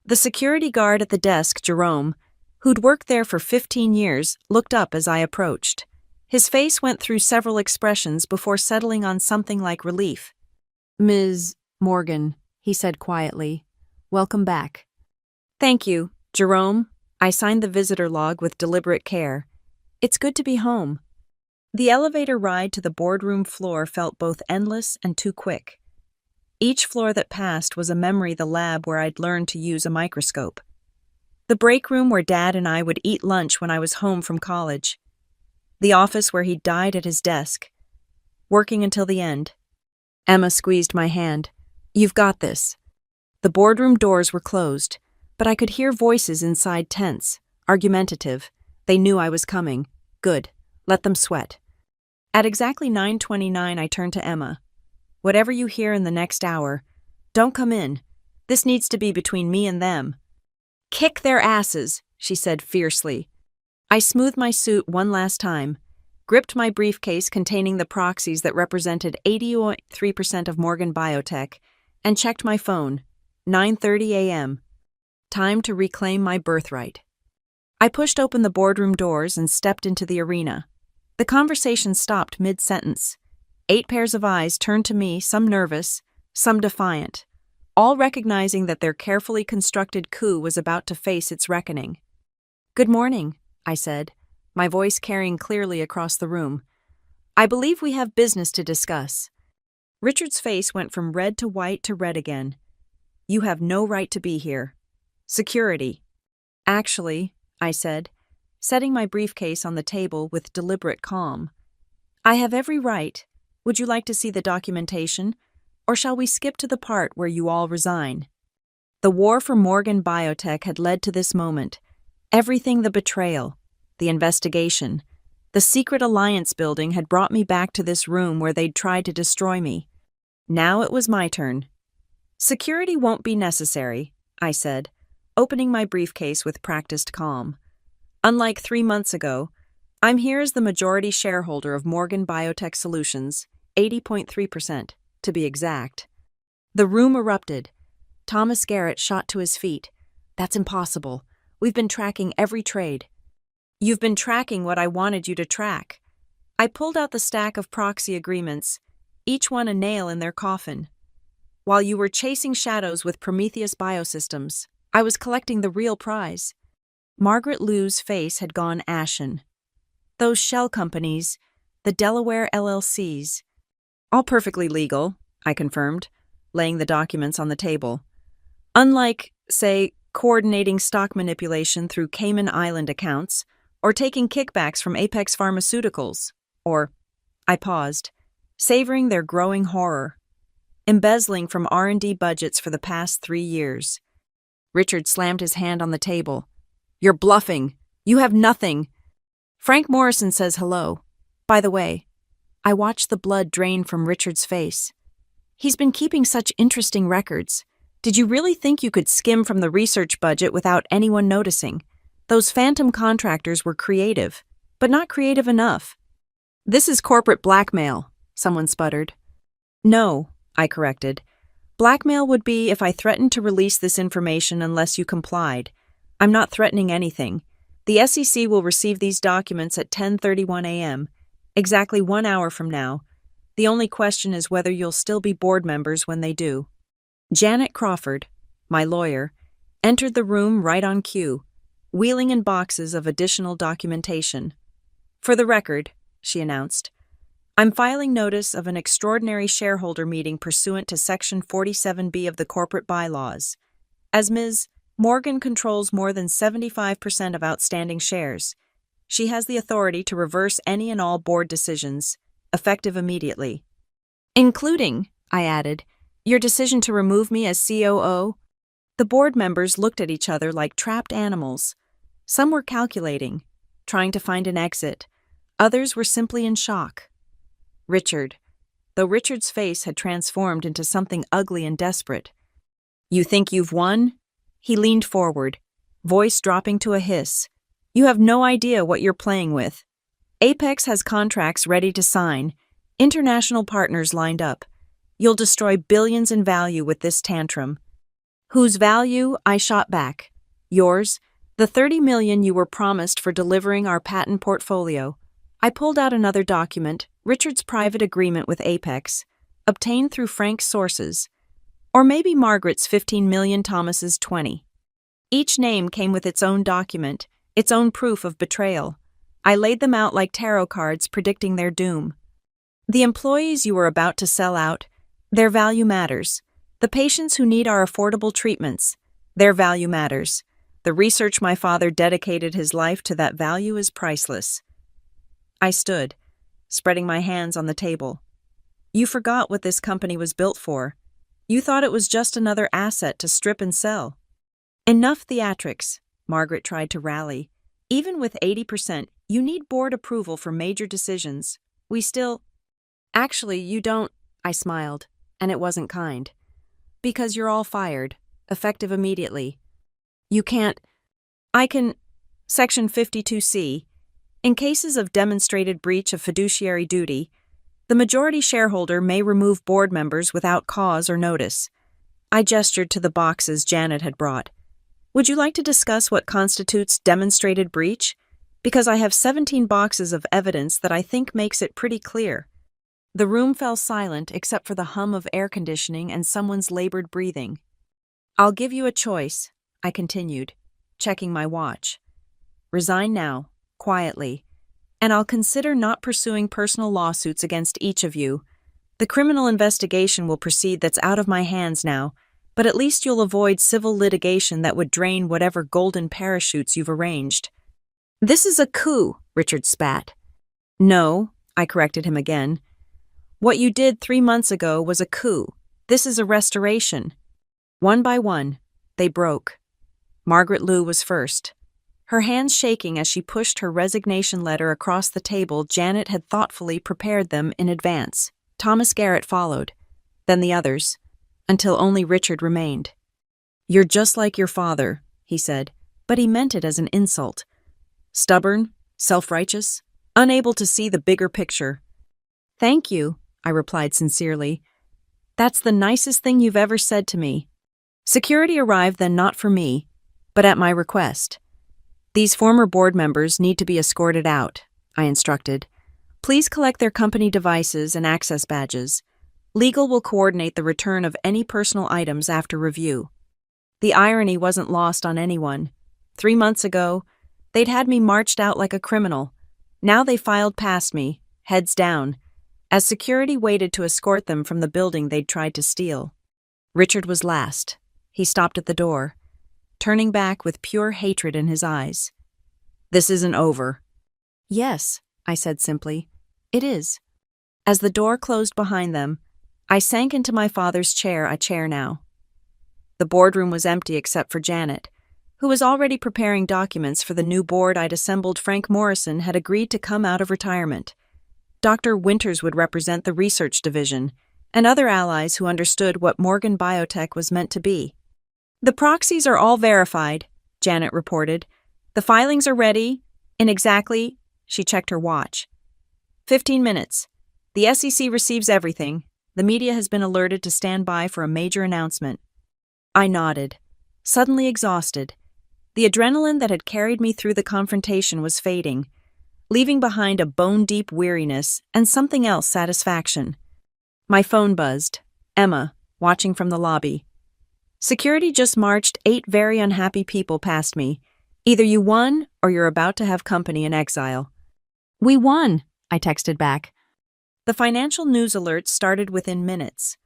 The security guard at the desk, Jerome, who'd worked there for 15 years, looked up as I approached. His face went through several expressions before settling on something like relief. "Ms. Morgan," he said quietly, "welcome back." "Thank you, Jerome." I signed the visitor log with deliberate care. "It's good to be home." The elevator ride to the boardroom floor felt both endless and too quick. Each floor that passed was a memory the lab where I'd learned to use a microscope. The break room where Dad and I would eat lunch when I was home from college. The office where he died at his desk, working until the end. Emma squeezed my hand. You've got this. The boardroom doors were closed, but I could hear voices inside tense, argumentative. They knew I was coming. Good. Let them sweat. At exactly 9:29, I turned to Emma. Whatever you hear in the next hour, don't come in. This needs to be between me and them. Kick their asses, she said fiercely. I smoothed my suit one last time, gripped my briefcase containing the proxies that represented 80.3% of Morgan Biotech, and checked my phone. 9:30 a.m. Time to reclaim my birthright. I pushed open the boardroom doors and stepped into the arena. The conversation stopped mid-sentence. 8 pairs of eyes turned to me, some nervous, some defiant, all recognizing that their carefully constructed coup was about to face its reckoning. Good morning, I said, my voice carrying clearly across the room. I believe we have business to discuss. Richard's face went from red to white to red again. You have no right to be here. Security. Actually, I said, setting my briefcase on the table with deliberate calm. I have every right. Would you like to see the documentation, or shall we skip to the part where you all resign? The war for Morgan Biotech had led to this moment. Everything, the betrayal, the investigation, the secret alliance building had brought me back to this room where they'd tried to destroy me. Now it was my turn. Security won't be necessary, I said, opening my briefcase with practiced calm. Unlike 3 months ago, I'm here as the majority shareholder of Morgan Biotech Solutions, 80.3%, to be exact. The room erupted. Thomas Garrett shot to his feet. That's impossible. We've been tracking every trade. You've been tracking what I wanted you to track. I pulled out the stack of proxy agreements, each one a nail in their coffin. While you were chasing shadows with Prometheus Biosystems, I was collecting the real prize. Margaret Liu's face had gone ashen. Those shell companies, the Delaware LLCs. All perfectly legal, I confirmed, laying the documents on the table. Unlike, say, coordinating stock manipulation through Cayman Island accounts, or taking kickbacks from Apex Pharmaceuticals, or, I paused, savoring their growing horror, embezzling from R&D budgets for the past 3 years. Richard slammed his hand on the table. You're bluffing. You have nothing. Frank Morrison says hello. By the way, I watched the blood drain from Richard's face. He's been keeping such interesting records. Did you really think you could skim from the research budget without anyone noticing? Those phantom contractors were creative, but not creative enough. This is corporate blackmail, someone sputtered. No, I corrected. Blackmail would be if I threatened to release this information unless you complied. I'm not threatening anything. The SEC will receive these documents at 10:31 a.m., exactly 1 hour from now. The only question is whether you'll still be board members when they do. Janet Crawford, my lawyer, entered the room right on cue, wheeling in boxes of additional documentation. For the record, she announced, I'm filing notice of an extraordinary shareholder meeting pursuant to Section 47B of the corporate bylaws. As Ms. Morgan controls more than 75% of outstanding shares, she has the authority to reverse any and all board decisions, effective immediately. Including, I added, your decision to remove me as COO. The board members looked at each other like trapped animals. Some were calculating, trying to find an exit. Others were simply in shock. Richard, though Richard's face had transformed into something ugly and desperate. You think you've won? He leaned forward, voice dropping to a hiss. You have no idea what you're playing with. Apex has contracts ready to sign, international partners lined up. You'll destroy billions in value with this tantrum. Whose value? I shot back. Yours? The $30 million you were promised for delivering our patent portfolio. I pulled out another document, Richard's private agreement with Apex, obtained through Frank's sources. Or maybe Margaret's 15 million, Thomas's 20. Each name came with its own document, its own proof of betrayal. I laid them out like tarot cards predicting their doom. The employees you were about to sell out, their value matters. The patients who need our affordable treatments, their value matters. The research my father dedicated his life to, that value is priceless. I stood, spreading my hands on the table. You forgot what this company was built for. You thought it was just another asset to strip and sell. Enough theatrics, Margaret tried to rally. Even with 80%, you need board approval for major decisions. We still… Actually, you don't, I smiled, and it wasn't kind. Because you're all fired, effective immediately. You can't… I can… Section 52C. In cases of demonstrated breach of fiduciary duty, the majority shareholder may remove board members without cause or notice. I gestured to the boxes Janet had brought. Would you like to discuss what constitutes demonstrated breach? Because I have 17 boxes of evidence that I think makes it pretty clear. The room fell silent except for the hum of air conditioning and someone's labored breathing. I'll give you a choice, I continued, checking my watch. Resign now, quietly, and I'll consider not pursuing personal lawsuits against each of you. The criminal investigation will proceed that's out of my hands now, but at least you'll avoid civil litigation that would drain whatever golden parachutes you've arranged. This is a coup, Richard spat. No, I corrected him again. What you did 3 months ago was a coup. This is a restoration. One by one, they broke. Margaret Liu was first. Her hands shaking as she pushed her resignation letter across the table. Janet had thoughtfully prepared them in advance. Thomas Garrett followed, then the others, until only Richard remained. You're just like your father, he said, but he meant it as an insult. Stubborn, self-righteous, unable to see the bigger picture. Thank you, I replied sincerely. That's the nicest thing you've ever said to me. Security arrived then, not for me, but at my request. These former board members need to be escorted out, I instructed. Please collect their company devices and access badges. Legal will coordinate the return of any personal items after review. The irony wasn't lost on anyone. 3 months ago, they'd had me marched out like a criminal. Now they filed past me, heads down, as security waited to escort them from the building they'd tried to steal. Richard was last. He stopped at the door, turning back with pure hatred in his eyes. This isn't over. Yes, I said simply. It is. As the door closed behind them, I sank into my father's chair, a chair now. The boardroom was empty except for Janet, who was already preparing documents for the new board I'd assembled. Frank Morrison had agreed to come out of retirement. Dr. Winters would represent the research division, and other allies who understood what Morgan Biotech was meant to be. The proxies are all verified, Janet reported. The filings are ready in exactly, she checked her watch, 15 minutes. The SEC receives everything. The media has been alerted to stand by for a major announcement. I nodded, suddenly exhausted. The adrenaline that had carried me through the confrontation was fading, leaving behind a bone-deep weariness and something else, satisfaction. My phone buzzed. Emma, watching from the lobby. Security just marched 8 very unhappy people past me. Either you won or you're about to have company in exile. We won, I texted back. The financial news alerts started within minutes.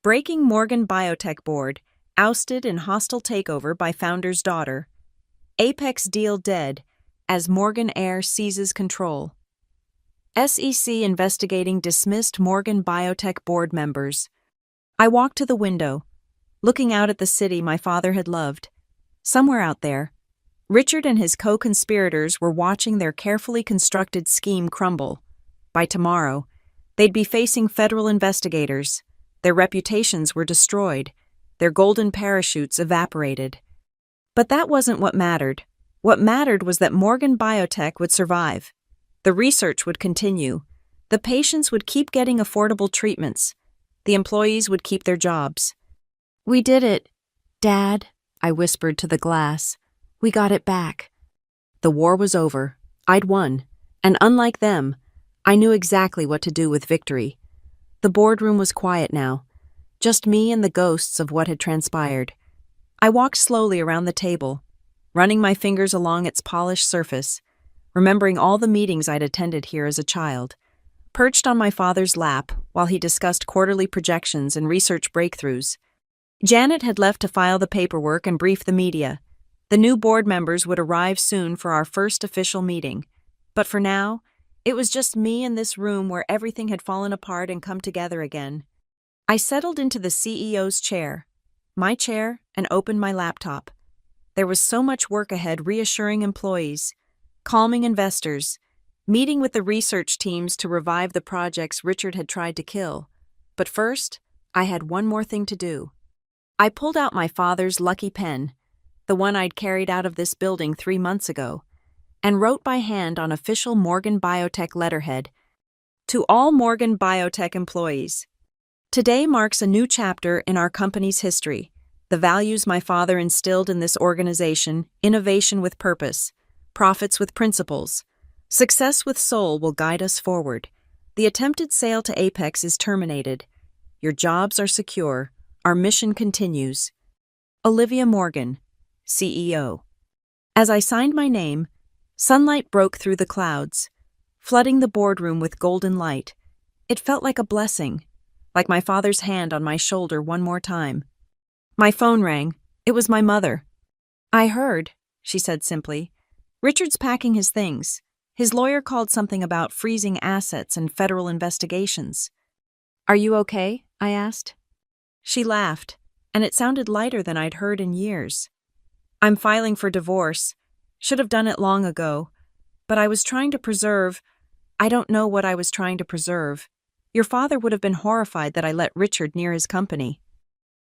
Breaking: Morgan Biotech board, ousted in hostile takeover by founder's daughter. Apex deal dead, as Morgan Air seizes control. SEC investigating dismissed Morgan Biotech board members. I walked to the window, looking out at the city my father had loved. Somewhere out there, Richard and his co-conspirators were watching their carefully constructed scheme crumble. By tomorrow, they'd be facing federal investigators. Their reputations were destroyed, their golden parachutes evaporated. But that wasn't what mattered. What mattered was that Morgan Biotech would survive. The research would continue. The patients would keep getting affordable treatments. The employees would keep their jobs. We did it, Dad, I whispered to the glass. We got it back. The war was over. I'd won. And unlike them, I knew exactly what to do with victory. The boardroom was quiet now, just me and the ghosts of what had transpired. I walked slowly around the table, running my fingers along its polished surface, remembering all the meetings I'd attended here as a child. Perched on my father's lap while he discussed quarterly projections and research breakthroughs. Janet had left to file the paperwork and brief the media. The new board members would arrive soon for our first official meeting. But for now, it was just me in this room where everything had fallen apart and come together again. I settled into the CEO's chair, my chair, and opened my laptop. There was so much work ahead, reassuring employees, calming investors, meeting with the research teams to revive the projects Richard had tried to kill. But first, I had one more thing to do. I pulled out my father's lucky pen, the one I'd carried out of this building 3 months ago, and wrote by hand on official Morgan Biotech letterhead, "To all Morgan Biotech employees. Today marks a new chapter in our company's history. The values my father instilled in this organization, innovation with purpose, profits with principles, success with soul, will guide us forward. The attempted sale to Apex is terminated. Your jobs are secure. Our mission continues. Olivia Morgan, CEO." As I signed my name, sunlight broke through the clouds, flooding the boardroom with golden light. It felt like a blessing, like my father's hand on my shoulder one more time. My phone rang. It was my mother. "I heard," she said simply. "Richard's packing his things. His lawyer called something about freezing assets and federal investigations." "Are you okay?" I asked. She laughed, and it sounded lighter than I'd heard in years. "I'm filing for divorce. Should have done it long ago. But I was trying to preserve. I don't know what I was trying to preserve. Your father would have been horrified that I let Richard near his company."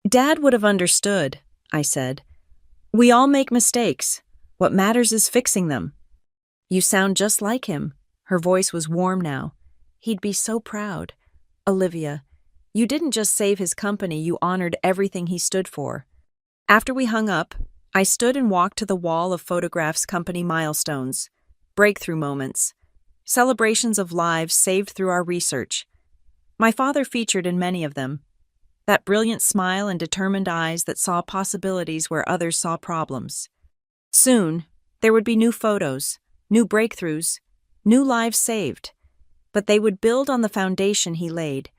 "Dad would have understood," I said. "We all make mistakes. What matters is fixing them." "You sound just like him." Her voice was warm now. "He'd be so proud. Olivia, you didn't just save his company, you honored everything he stood for." After we hung up, I stood and walked to the wall of photographs, company milestones, breakthrough moments, celebrations of lives saved through our research. My father featured in many of them. That brilliant smile and determined eyes that saw possibilities where others saw problems. Soon, there would be new photos, new breakthroughs, new lives saved. But they would build on the foundation he laid,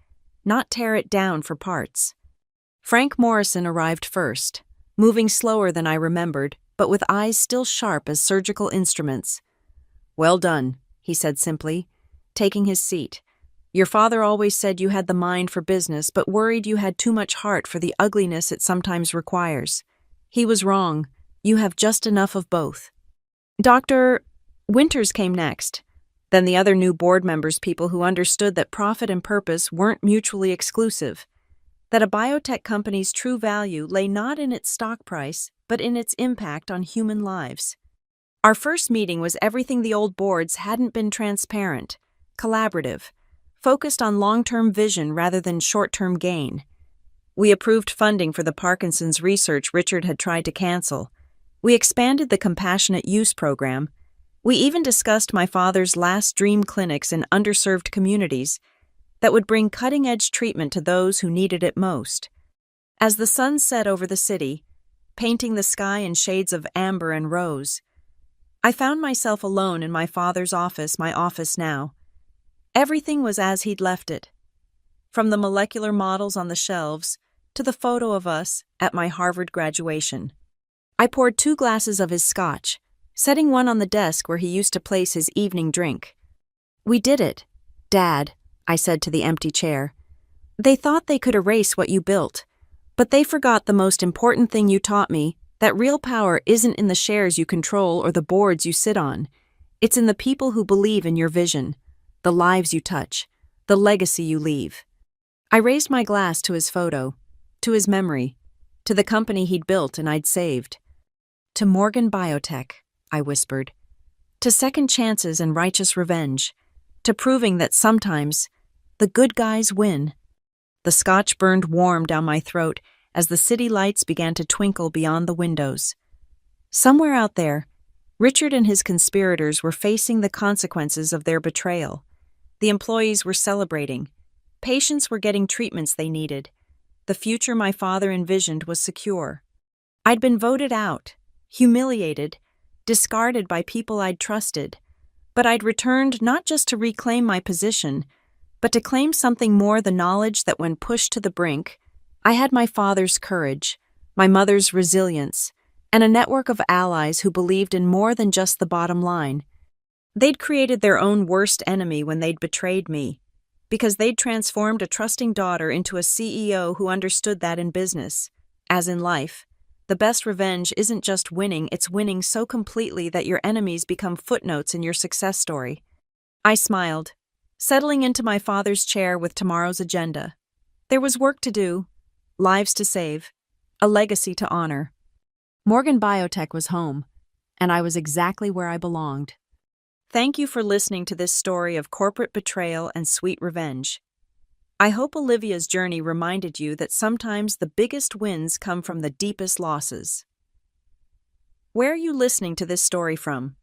not tear it down for parts. Frank Morrison arrived first, moving slower than I remembered, but with eyes still sharp as surgical instruments. "Well done," he said simply, taking his seat. "Your father always said you had the mind for business, but worried you had too much heart for the ugliness it sometimes requires. He was wrong. You have just enough of both." Dr. Winters came next. Then the other new board members, people who understood that profit and purpose weren't mutually exclusive, that a biotech company's true value lay not in its stock price, but in its impact on human lives. Our first meeting was everything the old boards hadn't been: transparent, collaborative, focused on long-term vision rather than short-term gain. We approved funding for the Parkinson's research Richard had tried to cancel. We expanded the compassionate use program. We even discussed my father's last dream clinics in underserved communities that would bring cutting-edge treatment to those who needed it most. As the sun set over the city, painting the sky in shades of amber and rose, I found myself alone in my father's office, my office now. Everything was as he'd left it, from the molecular models on the shelves to the photo of us at my Harvard graduation. I poured 2 glasses of his scotch, setting one on the desk where he used to place his evening drink. "We did it, Dad," I said to the empty chair. "They thought they could erase what you built, but they forgot the most important thing you taught me, that real power isn't in the shares you control or the boards you sit on. It's in the people who believe in your vision, the lives you touch, the legacy you leave." I raised my glass to his photo, to his memory, to the company he'd built and I'd saved. "To Morgan Biotech," I whispered. "To second chances and righteous revenge. To proving that sometimes the good guys win." The scotch burned warm down my throat as the city lights began to twinkle beyond the windows. Somewhere out there, Richard and his conspirators were facing the consequences of their betrayal. The employees were celebrating. Patients were getting treatments they needed. The future my father envisioned was secure. I'd been voted out, humiliated, discarded by people I'd trusted, but I'd returned not just to reclaim my position, but to claim something more: the knowledge that when pushed to the brink, I had my father's courage, my mother's resilience, and a network of allies who believed in more than just the bottom line. They'd created their own worst enemy when they'd betrayed me, because they'd transformed a trusting daughter into a CEO who understood that in business, as in life, the best revenge isn't just winning, it's winning so completely that your enemies become footnotes in your success story. I smiled, settling into my father's chair with tomorrow's agenda. There was work to do, lives to save, a legacy to honor. Morgan Biotech was home, and I was exactly where I belonged. Thank you for listening to this story of corporate betrayal and sweet revenge. I hope Olivia's journey reminded you that sometimes the biggest wins come from the deepest losses. Where are you listening to this story from?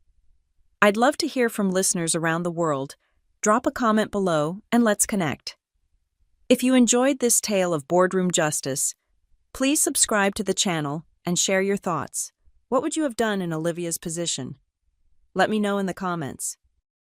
I'd love to hear from listeners around the world. Drop a comment below and let's connect. If you enjoyed this tale of boardroom justice, please subscribe to the channel and share your thoughts. What would you have done in Olivia's position? Let me know in the comments.